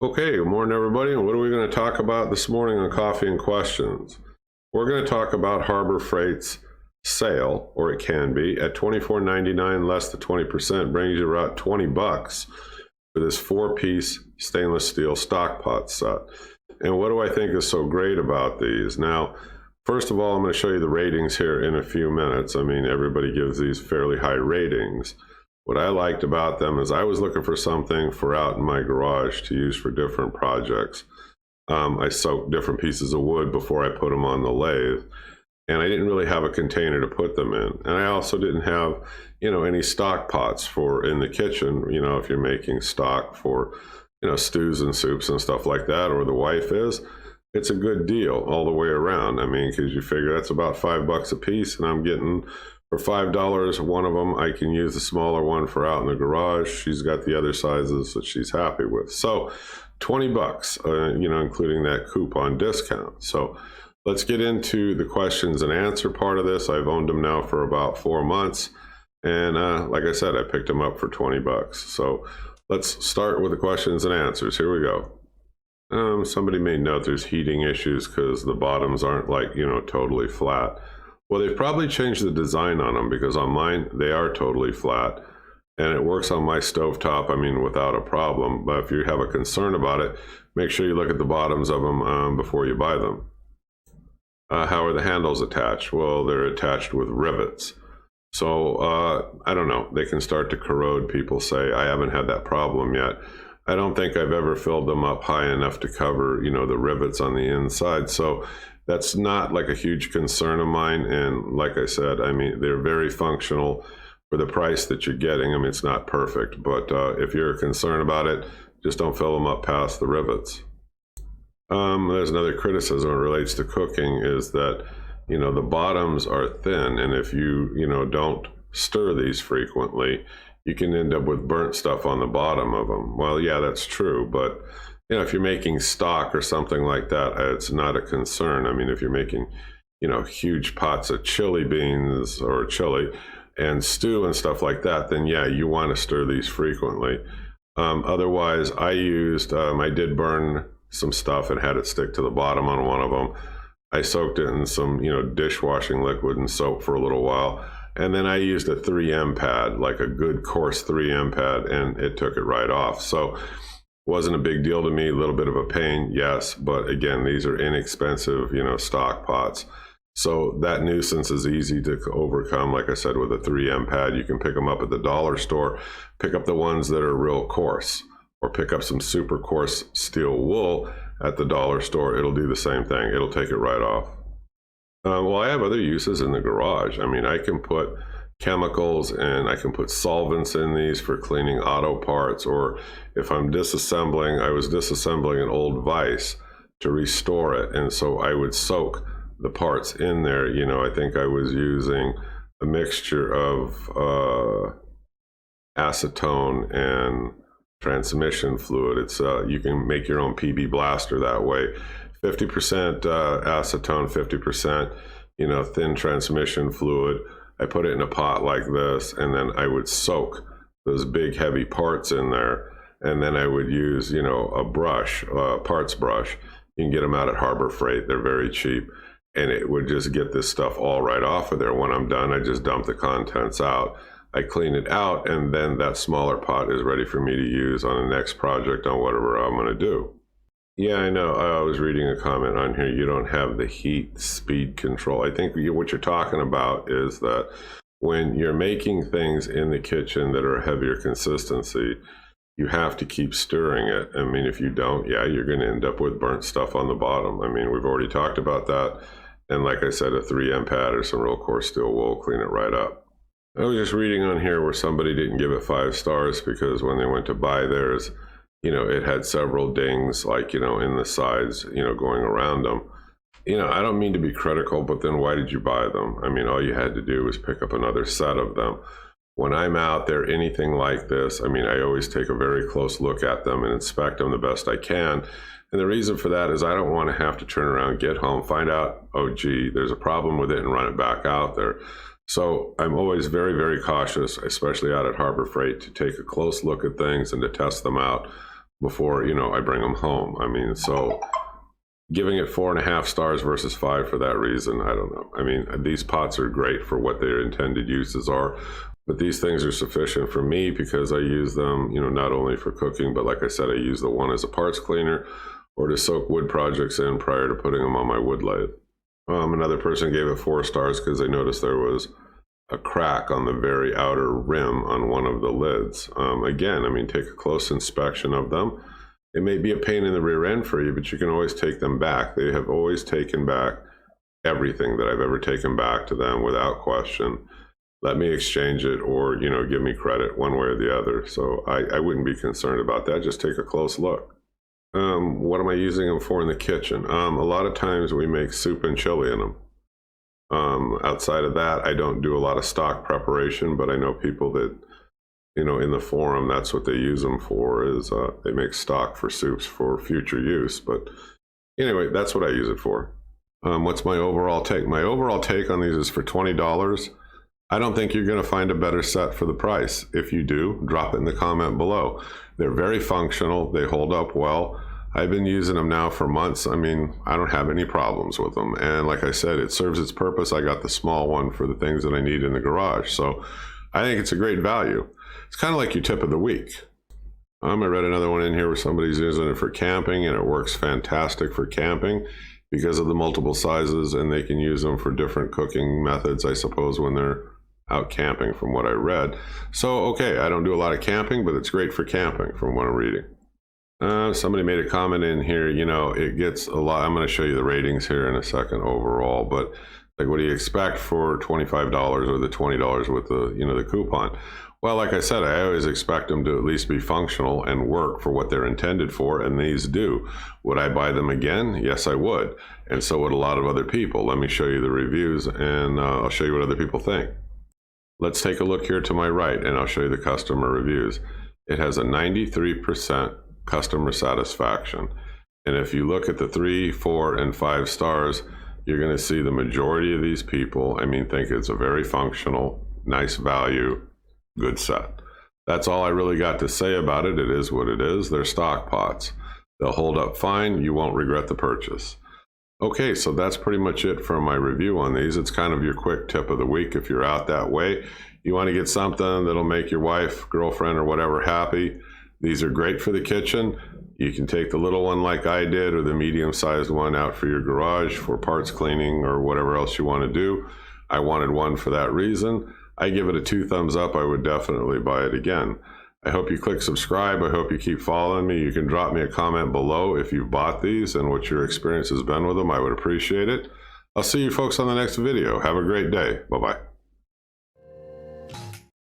Okay, good morning, everybody. What are we going to talk about this morning on Coffee and Questions? We're going to talk about Harbor Freight's sale, or it can be, at $24.99, less than 20%, brings you about $20 for this 4-piece stainless steel stock pot set. And what do I think is so great about these? Now, first of all, I'm going to show you the ratings here in a few minutes. I mean, everybody gives these fairly high ratings. What I liked about them is I was looking for something for out in my garage to use for different projects. I soaked different pieces of wood before I put them on the lathe, and I didn't really have a container to put them in. And I also didn't have, any stock pots for in the kitchen, if you're making stock for, stews and soups and stuff like that, or the wife is. It's a good deal all the way around. I mean, because you figure that's about $5 a piece, and I'm getting for $5 one of them. I can use the smaller one for out in the garage. She's got the other sizes that she's happy with. So $20, including that coupon discount. So let's get into the questions and answer part of this. I've owned them now for about 4 months, and like I said, I picked them up for $20. So let's start with the questions and answers. Here we go. Somebody may note there's heating issues because the bottoms aren't totally flat. Well, they've probably changed the design on them, because on mine, they are totally flat, and it works on my stovetop, without a problem. But if you have a concern about it, make sure you look at the bottoms of them before you buy them. How are the handles attached? Well, they're attached with rivets. So, I don't know, they can start to corrode, people say. I haven't had that problem yet. I don't think I've ever filled them up high enough to cover, the rivets on the inside. So that's not like a huge concern of mine. And like I said, they're very functional for the price that you're getting. It's not perfect, but if you're concerned about it, just don't fill them up past the rivets. There's another criticism that relates to cooking is that, the bottoms are thin. And if you, don't stir these frequently, you can end up with burnt stuff on the bottom of them. Well, yeah, that's true. But if you're making stock or something like that, it's not a concern. If you're making, huge pots of chili beans or chili and stew and stuff like that, then yeah, you want to stir these frequently. Otherwise, I did burn some stuff and had it stick to the bottom on one of them. I soaked it in some, dishwashing liquid and soap for a little while. And then I used a 3M pad, like a good coarse 3M pad, and it took it right off. So wasn't a big deal to me, a little bit of a pain, yes, but again, these are inexpensive, stock pots. So that nuisance is easy to overcome. Like I said, with a 3M pad, you can pick them up at the dollar store, pick up the ones that are real coarse, or pick up some super coarse steel wool at the dollar store. It'll do the same thing. It'll take it right off. Well, I have other uses in the garage. I can put chemicals and I can put solvents in these for cleaning auto parts, or if I'm disassembling, I was disassembling an old vise to restore it, and so I would soak the parts in there. I think I was using a mixture of acetone and transmission fluid. It's you can make your own PB blaster that way. 50% acetone, 50% thin transmission fluid. I put it in a pot like this, and then I would soak those big heavy parts in there, and then I would use a brush, parts brush. You can get them out at Harbor Freight. They're very cheap, and it would just get this stuff all right off of there. When I'm done, I just dump the contents out. I clean it out, and then that smaller pot is ready for me to use on the next project on whatever I'm going to do. Yeah, I know. I was reading a comment on here. You don't have the heat speed control. I think what you're talking about is that when you're making things in the kitchen that are heavier consistency, you have to keep stirring it. If you don't, yeah, you're going to end up with burnt stuff on the bottom. We've already talked about that. And like I said, a 3M pad or some real coarse steel wool will clean it right up. I was just reading on here where somebody didn't give it 5 stars because when they went to buy theirs, it had several dings, in the sides, going around them. I don't mean to be critical, but then why did you buy them? All you had to do was pick up another set of them. When I'm out there, anything like this, I always take a very close look at them and inspect them the best I can. And the reason for that is I don't want to have to turn around, get home, find out, oh, gee, there's a problem with it, and run it back out there. So I'm always very, very cautious, especially out at Harbor Freight, to take a close look at things and to test them out before, I bring them home. I mean, so giving it 4.5 stars versus 5 for that reason, I don't know. I mean, these pots are great for what their intended uses are, but these things are sufficient for me because I use them, not only for cooking, but like I said, I use the one as a parts cleaner or to soak wood projects in prior to putting them on my wood lathe. Another person gave it 4 stars because they noticed there was a crack on the very outer rim on one of the lids. Again, I mean, take a close inspection of them. It may be a pain in the rear end for you, but you can always take them back. They have always taken back everything that I've ever taken back to them without question. Let me exchange it or, give me credit one way or the other. So I wouldn't be concerned about that. Just take a close look. What am I using them for in the kitchen? A lot of times we make soup and chili in them. Outside of that, I don't do a lot of stock preparation, but I know people that, in the forum, that's what they use them for, is they make stock for soups for future use. But anyway, that's what I use it for. What's my overall take? My overall take on these is for $20. I don't think you're going to find a better set for the price. If you do, drop it in the comment below. They're very functional. They hold up well. I've been using them now for months. I mean, I don't have any problems with them. And like I said, it serves its purpose. I got the small one for the things that I need in the garage. So I think it's a great value. It's kind of like your tip of the week. I read another one in here where somebody's using it for camping, and it works fantastic for camping because of the multiple sizes, and they can use them for different cooking methods, I suppose, when they're out camping, from what I read. So, okay, I don't do a lot of camping, but it's great for camping from what I'm reading. Somebody made a comment in here, it gets a lot. I'm going to show you the ratings here in a second overall, but like, what do you expect for $25 or the $20 with the, the coupon? Well, like I said, I always expect them to at least be functional and work for what they're intended for, and these do. Would I buy them again? Yes, I would. And so would a lot of other people. Let me show you the reviews, and I'll show you what other people think. Let's take a look here to my right, and I'll show you the customer reviews. It has a 93% customer satisfaction. And if you look at the 3, 4, and 5 stars, you're going to see the majority of these people, think it's a very functional, nice value, good set. That's all I really got to say about it. It is what it is. They're stock pots. They'll hold up fine. You won't regret the purchase. Okay, so that's pretty much it for my review on these. It's kind of your quick tip of the week if you're out that way. You want to get something that'll make your wife, girlfriend, or whatever happy. These are great for the kitchen. You can take the little one like I did, or the medium-sized one out for your garage for parts cleaning or whatever else you want to do. I wanted one for that reason. I give it a 2 thumbs up. I would definitely buy it again. I hope you click subscribe. I hope you keep following me. You can drop me a comment below if you've bought these and what your experience has been with them. I would appreciate it. I'll see you folks on the next video. Have a great day. Bye-bye.